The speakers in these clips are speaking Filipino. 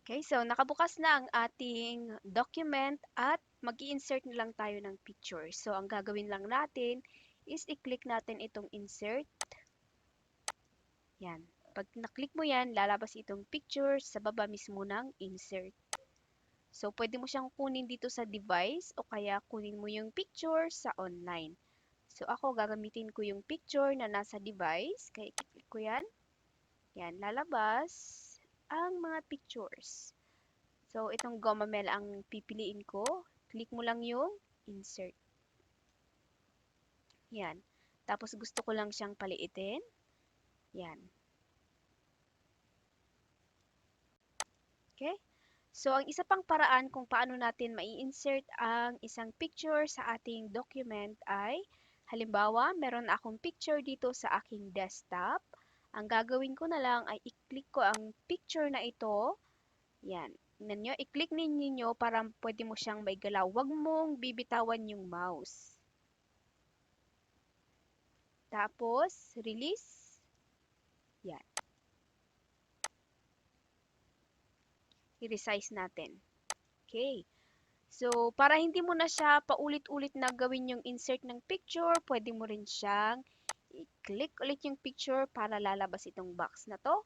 Okay, so nakabukas na ang ating document at mag-i-insert na lang tayo ng picture. So ang gagawin lang natin is i-click natin itong insert. Yan. Pag na-click mo yan, lalabas itong picture sa baba mismo ng insert. So pwede mo siyang kunin dito sa device o kaya kunin mo yung picture sa online. So ako gagamitin ko yung picture na nasa device. Kaya i-click ko yan. Yan, lalabas ang mga pictures. So, itong Gomamel ang pipiliin ko. Click mo lang yung insert. Yan. Tapos gusto ko lang siyang paliitin. Yan. Okay? So, ang isa pang paraan kung paano natin mai-insert ang isang picture sa ating document ay, halimbawa, meron akong picture dito sa aking desktop. Ang gagawin ko na lang ay i-click ko ang picture na ito. Yan. Tingnan nyo, i-click ninyo para pwede mo siyang maigalaw. Huwag mong bibitawan yung mouse. Tapos, release. Yan. I-resize natin. Okay. So, para hindi mo na siya paulit-ulit na gawin yung insert ng picture, pwede mo rin siyang i-click ulit yung picture para lalabas itong box na to.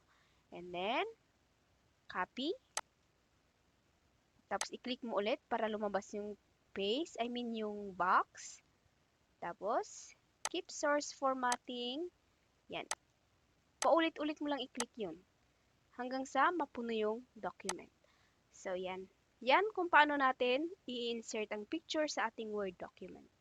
And then, copy. Tapos, i-click mo ulit para lumabas yung yung box. Tapos, keep source formatting. Yan. Paulit-ulit mo lang i-click yun hanggang sa mapuno yung document. So, yan. Yan kung paano natin i-insert ang picture sa ating Word document.